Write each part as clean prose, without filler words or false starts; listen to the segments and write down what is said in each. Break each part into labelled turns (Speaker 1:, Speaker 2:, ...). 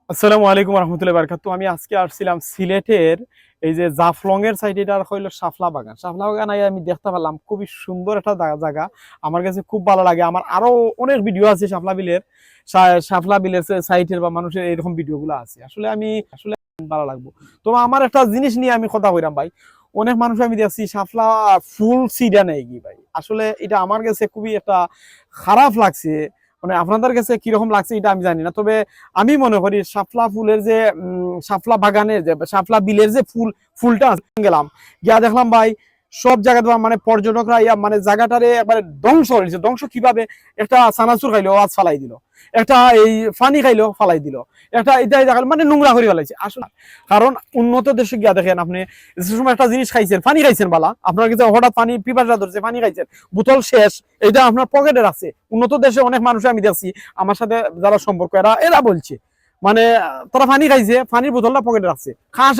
Speaker 1: আসসালামু আলাইকুম রহমতুল্লাহ বারকাতু। আমি আজকে আসছিলাম সিলেটের এই যে জাফলং এর সাইডে, এটা হইলো শাপলা বাগান। শাপলা বাগান আমি দেখতে পেলাম, খুবই সুন্দর একটা জায়গা। আমার কাছে খুব ভালো লাগে। আমার আরো অনেক ভিডিও আছে শাপলা বিলের, শাপলা বিলের সাইটের বা মানুষের এরকম ভিডিও গুলো আছে। আসলে ভালো লাগবে। তো আমার একটা জিনিস নিয়ে আমি কথা কইরাম ভাই। অনেক মানুষ আমি দেখছি শাপলা ফুল সিডা নেই কি ভাই, আসলে এটা আমার কাছে খুবই একটা খারাপ লাগছে। মানে আপনাদের কাছে কিরকম লাগছে এটা আমি জানি না, তবে আমি মনে করি শাপলা ফুলের যে শাপলা বাগানের যে শাপলা বিলের যে ফুলটা গেলাম, গিয়া দেখলাম ভাই সব জায়গাতে মানে পর্যটকরা মানে জায়গাটারে একবারে ধ্বংস হয়েছে। ধ্বংস কিভাবে? একটা সানাচুর খাইলো আজ ফালাই দিল, একটা এই ফানি খাইলো ফালাই দিল, একটা এটাই দেখাল মানে নোংরা করে ফেলাইছে। আসলে কারণ উন্নত দেশে গিয়া দেখেন আপনি, যে সময় একটা জিনিস খাইছেন, পানি খাইছেন বালা, আপনার কাছে হঠাৎ পানি পিপাসা ধরছে, পানি খাইছেন, বোতল শেষ, এটা আপনার পকেটে আছে। উন্নত দেশে অনেক মানুষ আমি দেখছি, আমার সাথে যারা সম্পর্ক এরা বলছে মানে তারা পানি খাইছে, পানির বোতলটা পকেটে রাখছে, খাস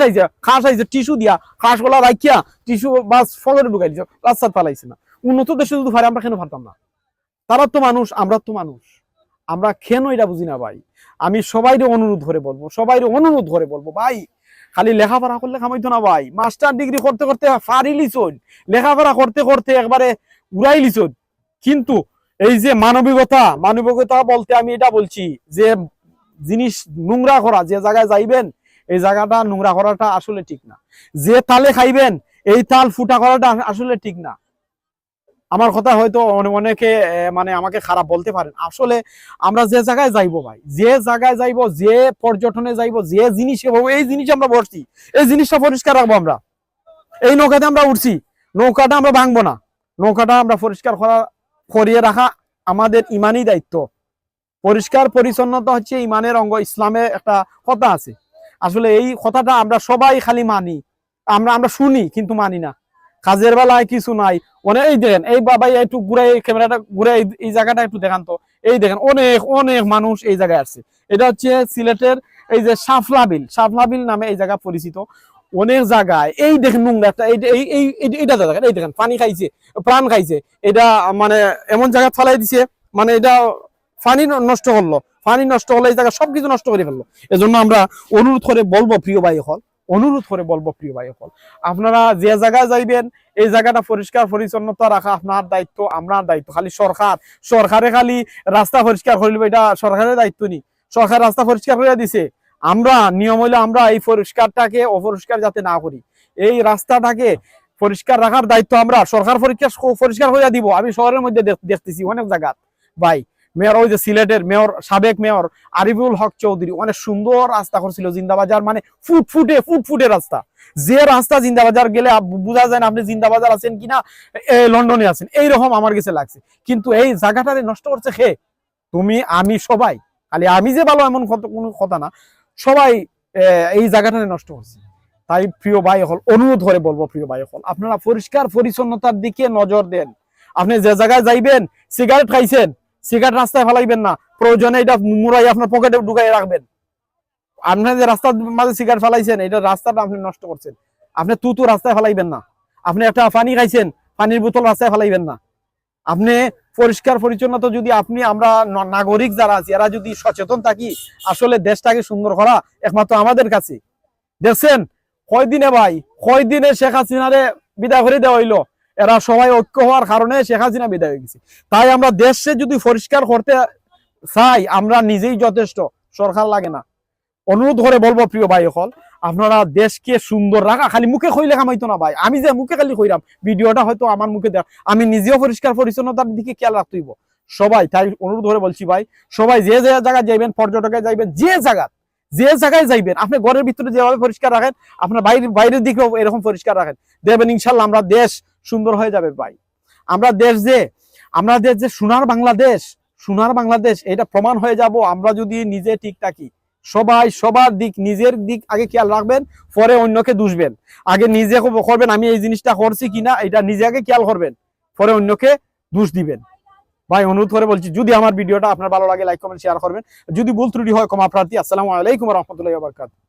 Speaker 1: আইছে টিস্যু দিয়া খাস গলা রাখিয়া টিস্যু বাস পকেটে ঢুকাই দিচ্ছে, রাস্তায় পালাইছে না। উন্নত দেশে যদি পারে আমরা কেন পারতাম না? তারা তো মানুষ, আমরা তো মানুষ, আমরা কেন এটা বুঝি না ভাই? আমি সবাইরে অনুরোধ করে বলবো ভাই, খালি লেখাপড়া করলে কামাইতো না ভাই। মাস্টার ডিগ্রি করতে করতে ফারিলিছন, লেখাপড়া করতে করতে একবারে উড়াইলিছন, কিন্তু এই যে মানবিকতা বলতে আমি এটা বলছি যে জিনিস নোংরা করা, যে জায়গায় যাইবেন এই জায়গাটা নোংরা করাটা আসলে ঠিক না। যে তালে খাইবেন এই তাল ফুটা করাটা আসলে ঠিক না। আমার কথা হয়তো অনেকে মানে আমাকে খারাপ বলতে পারেন। আসলে আমরা যে জায়গায় যাইবো ভাই, যে জায়গায় যাইবো, যে পর্যটনে যাইবো, যে জিনিসে এই জিনিস আমরা বসছি, এই জিনিসটা পরিষ্কার রাখবো। আমরা এই নৌকাতে আমরা উঠছি, নৌকাটা আমরা ভাঙবো না, নৌকাটা আমরা পরিষ্কার করিয়ে রাখা আমাদের ইমানই দায়িত্ব। পরিষ্কার পরিচ্ছন্নতা হচ্ছে ইমানের অঙ্গ। ইসলামে একটা কথা আছে, আসলে এই কথাটা আমরা সবাই খালি মানি, আমরা শুনি কিন্তু মানি না। কাজের বেলায় কিছু নাই। মানে এই দেখেন, এই বাবা একটু ঘুরে ক্যামেরাটা ঘুরে এই জায়গাটা একটু দেখান তো। এই দেখেন অনেক অনেক মানুষ এই জায়গায় আসছে। এটা হচ্ছে সিলেটের এই যে শাপলা বিল নামে এই জায়গা পরিচিত। অনেক জায়গায় এই দেখেন নোংরা একটা এইটা দেখেন, এই দেখেন পানি খাইছে, প্রাণ খাইছে। এটা মানে এমন জায়গা ফেলাই দিছে, মানে এটা পানি নষ্ট করলো, পানি নষ্ট হলে এই জায়গা সবকিছু নষ্ট করে ফেললো। এজন্য আমরা অনুরোধ করে বলবো প্রিয় ভাই হল, আপনারা যে জায়গায় যাইবেন এই জায়গাটা পরিষ্কার পরিচ্ছন্নতা রাখা আপনার দায়িত্ব, আমার দায়িত্ব। খালি সরকারে খালি রাস্তা পরিষ্কার করে নেবে, এটা সরকারের দায়িত্ব নেই। সরকার রাস্তা পরিষ্কার করে দিছে, আমরা নিয়ম হইলে আমরা এই পরিষ্কারটাকে অপরিষ্কার যাতে না করি, এই রাস্তাটাকে পরিষ্কার রাখার দায়িত্ব আমরা। সরকার পরিষ্কার করে দিব। আমি শহরের মধ্যে দেখতেছি অনেক জায়গা ভাই, মেয়র ওই যে সিলেটের মেয়র, সাবেক মেয়র আরিফুল হক চৌধুরী অনেক সুন্দর রাস্তা করছিল জিন্দাবাজার, মানে ফুটফুটে রাস্তা। যে রাস্তা জিন্দাবাজার গেলে বোঝা যায় না আপনি জিন্দাবাজার আছেন কিনা লন্ডনে আছেন, এইরকম আমার কাছে লাগছে। কিন্তু এই জায়গাটারে নষ্ট করছে খে, তুমি আমি সবাই, খালি আমি যে ভালো এমন কোনো কথা না, সবাই এই জায়গাটারে নষ্ট করছে। তাই প্রিয় ভাই হল, অনুরোধ করে বলবো প্রিয় ভাই হল, আপনারা পরিষ্কার পরিচ্ছন্নতার দিকে নজর দেন। আপনি যে জায়গায় যাইবেন, সিগারেট খাইছেন, সিগারেট রাস্তায় ফেলাইবেন না, প্রয়োজনে এটা মুড়াই আপনার পকেটে ঢুকাই রাখবেন। আপনি যে রাস্তার মাঝে সিগারেট ফেলাইছেন, এটা রাস্তাটা আপনি নষ্ট করছেন। আপনি তুতু রাস্তায় ফেলাইবেন না। আপনি একটা পানি খাইছেন, পানির বোতল রাস্তায় ফেলাইবেন না। আপনি পরিষ্কার পরিচ্ছন্নতা যদি আমরা নাগরিক যারা আছি এরা যদি সচেতন থাকি, আসলে দেশটাকে সুন্দর করা একমাত্র আমাদের কাছে। দেখছেন কয়দিনে শেখ হাসিনারে বিদায় করে দেওয়া হইলো, এরা সবাই ঐক্য হওয়ার কারণে শেখ হাসিনা বিদায় হয়ে গেছে। তাই আমরা দেশে যদি পরিষ্কার করতে চাই, আমরা নিজেই যথেষ্ট, সরকার লাগে না। অনুরোধ করে বলবো প্রিয় ভাই হল, আপনারা দেশকে সুন্দর রাখা, খালি মুখে কইলে কামাইতো না ভাই। আমি যে মুখে খালি কইরাম, ভিডিওটা হয়তো আমার মুখে দেখ, আমি নিজেও পরিষ্কার পরিচ্ছন্নতার দিকে খেয়াল রাখতে হইব সবাই। তাই অনুরোধ করে বলছি ভাই, সবাই যে যে জায়গায় যাইবেন, পর্যটকে যাইবেন, যে জায়গায় যাইবেন, আপনি ঘরের ভিতরে যেভাবে পরিষ্কার রাখেন, আপনার বাইরের দিকেও এরকম পরিষ্কার রাখেন, দেখবেন ইনশাল্লাহ আমরা দেশ সুন্দর হয়ে যাবে ভাই। আমরা দেশ যে সোনার বাংলাদেশ এটা প্রমাণ হয়ে যাব আমরা যদি নিজে ঠিক থাকি। সবাই সবার নিজের দিক আগে খেয়াল রাখবেন, পরে অন্যকে দুষবেন। আগে নিজে করবেন আমি এই জিনিসটা করছি কিনা, এটা নিজে আগে খেয়াল করবেন, পরে অন্যকে দোষ দিবেন। ভাই অনুরোধ করে বলছি, যদি আমার ভিডিওটা আপনার ভালো লাগে লাইক কমেন্ট শেয়ার করবেন, যদি ভুল ত্রুটি হয় ক্ষমা প্রার্থী। আসসালামু আলাইকুম রহমতুল্লাহি ওয়া বারাকাতুহু।